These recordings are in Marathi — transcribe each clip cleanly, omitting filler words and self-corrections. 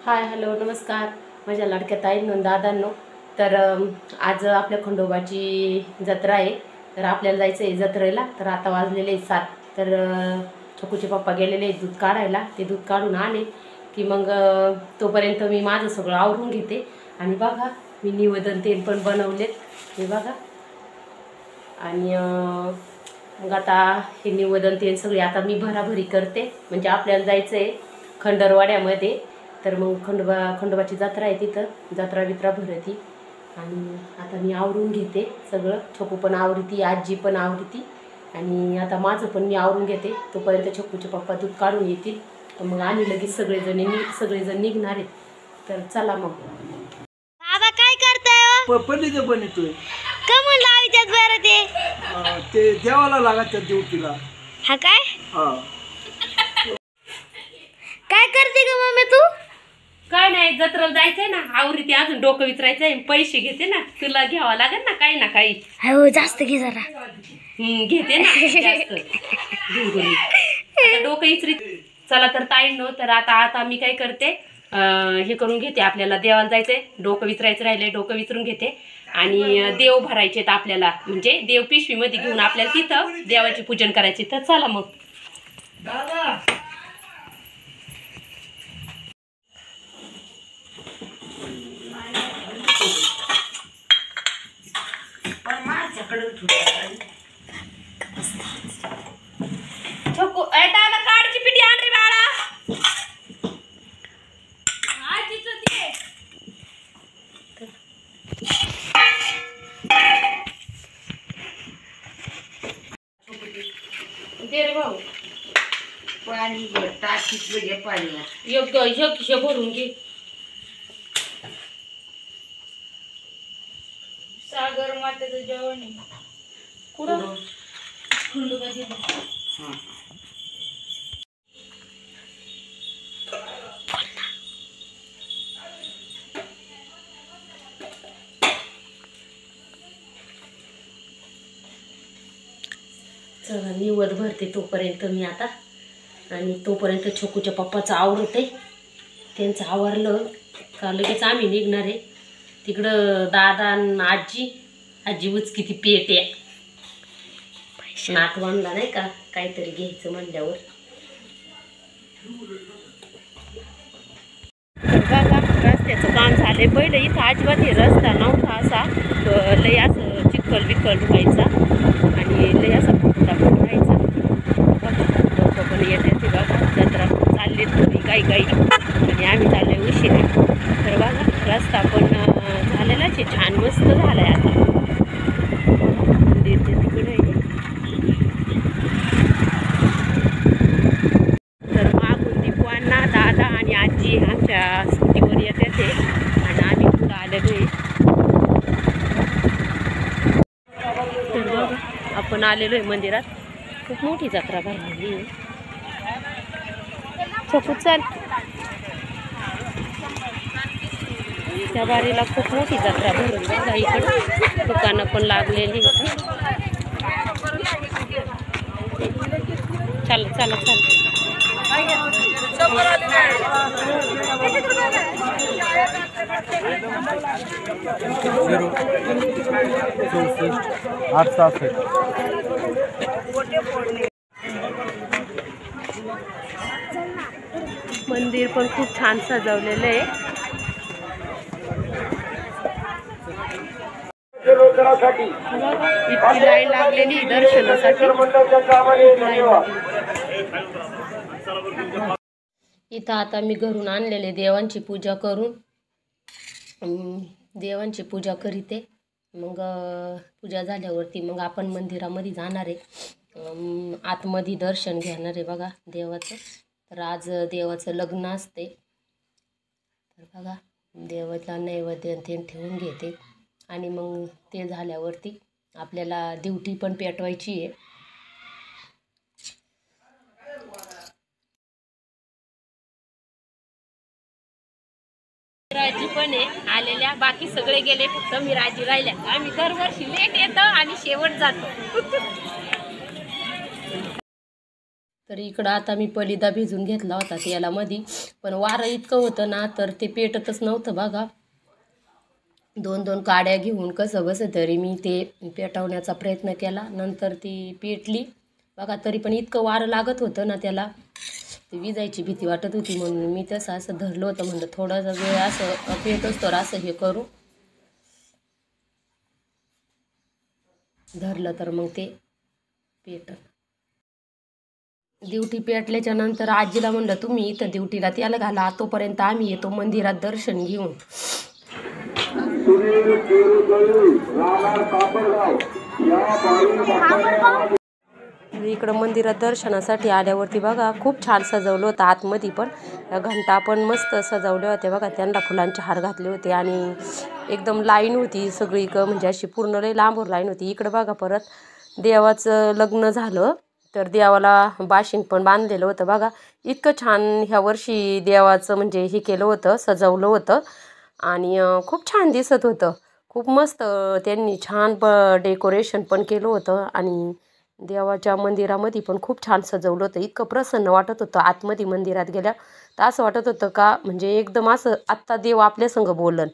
हाय हॅलो नमस्कार माझ्या लाडक्या ताईंनो दादांनो। तर आज आपल्या खंडोबाची जत्रा आहे, तर आपल्याला जायचं आहे जत्रेला। तर आता वाजलेले 7। तर छोकूचे पप्पा गेलेले दूध काढायला, ते दूध काढून आले की मग तोपर्यंत मी माझं सगळं आवरून घेते। आणि बघा मी निवेदन तेल पण बनवलेत, हे बघा। आणि मग आता हे निवेदन तेल सगळे आता मी भराभरी करते, म्हणजे आपल्याला जायचं आहे खंडरवाड्यामध्ये। तर मग खंडोबाची जत्रा आहे, तिथं जत्रा बित्रा भरती। आणि आता मी आवरून घेते सगळं, छोकू पण आवरती, आजी पण आवरती। आणि आता माझं पण मी आवरून घेते, तोपर्यंत छोकूचे पप्पा दूध काढून येतील। तर मग आम्ही लगेच सगळेजण निघणार आहेत। तर चला मग। बाबा काय करताय? पपलीचं बनवतोय। कमून लावितात बरं ते देवाला लागत ड्युटीला। हा काय? हा काय करते ग मम्मी तू? काय नाही, जत्रेला जायचंय ना, आवरीती, अजून डोकं विचारायचंय, पैसे घेते ना, तुला घ्यावा लागेल ना काही ना काही। हो जास्त घे जरा। घेते ना जास्त घेऊन आता डोकं इचरीत। चला तर ताईंनो, तर आता मी काय करते, हे करून घेते, आपल्याला देवाला जायचंय, डोकं विचारायचं राहिले, डोकं विचारून घेते। आणि देव भरायचेत आपल्याला, म्हणजे देव पिशवीमध्ये घेऊन आपल्याला तिथं देवाची पूजन करायची। तर चला मग। छोकू दादा काढची पिठी आण रे बाळा। आजीचं दे रे भाऊ, पाणी टाकीत घे पाणी। योग्य भरून घे। सागर मातेचं जेवण आहे कुठं? खंडोबाची। चला निवद भरते तोपर्यंत मी आता। आणि तोपर्यंत छोकूच्या पप्पाचं आवरते, त्यांचं आवरलं का लगेच आम्ही निघणार आहे तिकडं। दादा आणि आजी उचकी ती पेट्या नातवांना नाही का काहीतरी घ्यायचं म्हणल्यावर। बघा रस्त्याचं काम झालंय, पहिलं इथं अजिबात हे रस्ता नव्हता असा, लय असं चिखल बिखल व्हायचा आणि लय असा फुटा राहायचा। लोक पण येते ते बघा, जत्रा चालली थोडी काही आणि आम्ही चालले उशिरा। तर बघा रस्ता पण झालेलाच आहे, छान मस्त झालाय आता। मंदिर ते तिकडे आहे, तर मागून दीपवांना दादा आणि आजी आमच्या स्कूटीवर येते ते, आणि आम्ही पुढं आलेलो आहे। तर बघा आपण आलेलो आहे मंदिरात, खूप मोठी जत्रा भरलेली आहे। छोकू चल, त्या बारीला खूप मोठी जत्रा भरली बघा, इकडं दुकानं पण लागलेली। चला चला चला। 866। मंदिर पण खूप छान सजवलेलं आहे। इतकी लाईन लागलेली दर्शनासाठी। इथं आता मी घरून आणलेले देवांची पूजा करून देवांची पूजा करीते। मग पूजा झाल्यावरती मग आपण मंदिरामध्ये जाणार आहे, आतमध्ये दर्शन घेणार आहे बघा देवाचं। तर आज देवाचं लग्न असते, तर बघा देवाला नैवेद्य ते ठेवून घेते। आणि मग ते झाल्यावरती आपल्याला ड्युटी पण पेटवायची आहे। राजी पण आहे आलेल्या, बाकी सगळे गेले, फक्त मी राजी राहिल्या। आम्ही दरवर्षी लेट येतो आणि शेवट जातो। तर इकडं आता मी पलिदा भिजून घेतला होता तेलामध्ये, पण वारं इतकं होतं ना तर ते पेटतच नव्हतं बघा. 2-2 काड्या घेऊन कसं बसं तरी मी ते पेटवण्याचा प्रयत्न केला, नंतर ती पेटली बघा. तरी पण इतकं वारं लागत होतं ना त्याला, ते विजायची भीती वाटत होती. म्हणून मी तसं असं धरलं होतं, म्हणलं थोडासा वेळ असं पेटच तर असं हे करू, धरलं तर मग ते पेटल. ड्युटी पेटल्याच्या नंतर आजीला म्हणलं तुम्ही इथं ड्युटीला त्याला घाला, तोपर्यंत आम्ही येतो मंदिरात दर्शन घेऊन. इकडं मंदिरात दर्शनासाठी आल्यावरती बघा खूप छान सजवलं होतं. आतमध्ये पण घंटा पण मस्त सजवल्या होत्या बघा, त्यांना फुलांचे हार घातले होते आणि एकदम लाईन होती सगळी, म्हणजे अशी पूर्ण लई लांबवर लाईन होती. इकडं बघा परत देवाचं लग्न झालं तर देवाला बाशिंग पण बांधलेलं होतं बघा. इतकं छान ह्या वर्षी देवाचं म्हणजे हे केलं होतं, सजवलं होतं आणि खूप छान दिसत होतं. खूप मस्त त्यांनी छान डेकोरेशन पण केलं होतं आणि देवाच्या मंदिरामध्ये पण खूप छान सजवलं होतं. इतकं प्रसन्न वाटत होतं आतमध्ये मंदिरात गेल्या तर असं वाटत होतं का म्हणजे एकदम असं आत्ता देव आपल्या संग बोलन.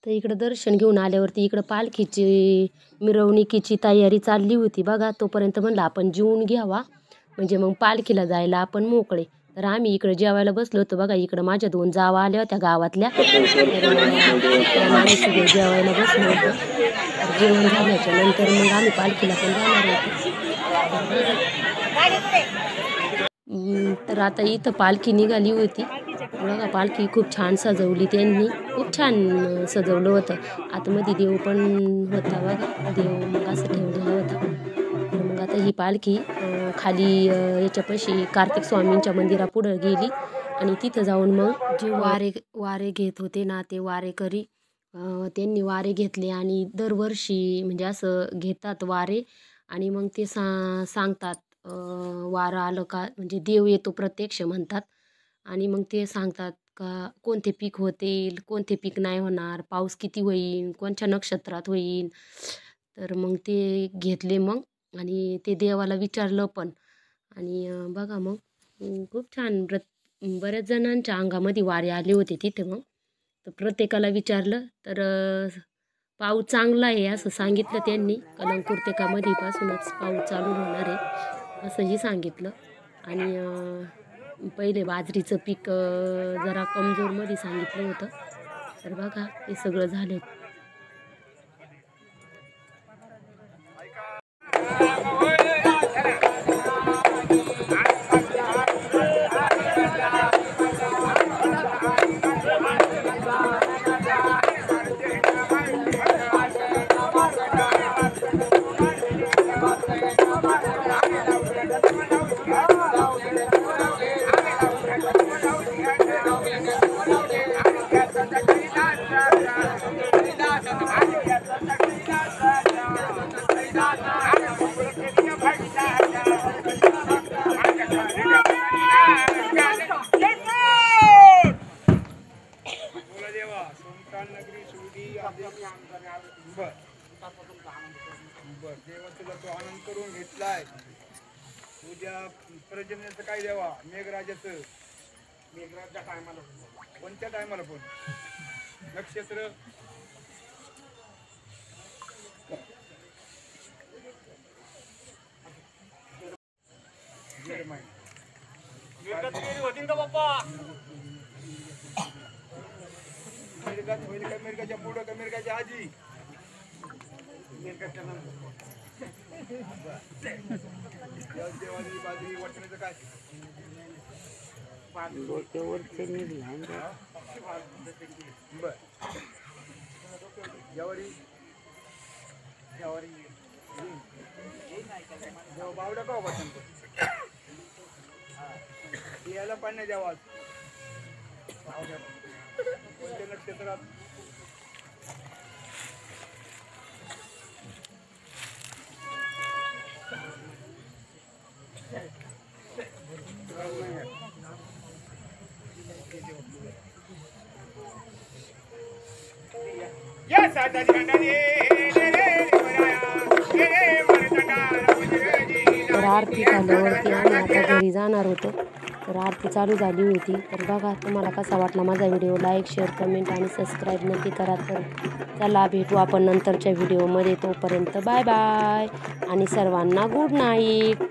तर इकडं दर्शन घेऊन आल्यावरती इकडं पालखीची मिरवणुकीची तयारी चालली होती बघा. तोपर्यंत म्हणलं आपण जेवून घ्यावा, म्हणजे मग पालखीला जायला आपण मोकळे. तर आम्ही इकडं जेवायला बसलो होतो बघा. इकडं माझ्या 2 जावा आल्या होत्या गावातल्या, आम्ही सगळे जेवायला बसलो होतो. जेवण झाल्याच्या नंतर मग आम्ही पालखीला पण जाणार होतो. तर आता इथं पालखी निघाली होती बघा. पालखी खूप छान सजवली त्यांनी, खूप छान सजवलं होतं. आतमध्ये देव पण होता बघा, देव मग असं ठेवलेला होता. तर मग आता ही पालखी खाली याच्यापाशी कार्तिक स्वामींच्या मंदिरापुढं गेली आणि तिथं जाऊन मग जे वारे घेत होते ना ते वारेकरी, त्यांनी वारे घेतले आणि दरवर्षी म्हणजे असं घेतात वारे आणि मग ते सांगतात वारं आलं का म्हणजे देव येतो प्रत्यक्ष म्हणतात आणि मग ते सांगतात का कोणते पीक होतील, कोणते पीक नाही होणार, पाऊस किती होईल, कोणत्या नक्षत्रात होईल. तर मग ते घेतले मग आणि ते देवाला विचारलं पण आणि बघा मग खूप छान बऱ्याच जणांच्या अंगामध्ये वारे आले होते तिथे. मग तर प्रत्येकाला विचारलं तर पाऊस चांगला आहे असं सांगितलं त्यांनी. कलंकुर्तेकामध्ये पासूनच पाऊस चालू होणार आहे असंही सांगितलं आणि पहिले बाजरीचं पीक जरा कमजोरमध्ये सांगितलं होतं. तर बघा हे सगळं झालं. देवाचा तो आनंद करून घेतलाय. उद्या प्रजन्याचं काय देवा, मेघराजाचं. मेघराजच्या टायमाला कोणत्या टायमाला पण नक्षत्र होतील का बाप्पा. मिरगात होईल का मिरगाच्या पुढं का मिरगाच्या आधी. देवाची बाजरी वाटण्याचं काय बर ज्यावारी जेव्हा बावडा का वाटण याला पाणी द्यावा. कोणत्या नक्षत्रात तर आरती झाल्यावरती आम्ही आता घरी जाणार होतो. तर आरती चालू झाली होती. तर बघा तुम्हाला कसा वाटला माझा व्हिडिओ. लाईक शेअर कमेंट आणि सबस्क्राईब नक्की करा. तर चला भेटू आपण नंतरच्या व्हिडिओमध्ये. तोपर्यंत बाय बाय आणि सर्वांना गुड नाईट.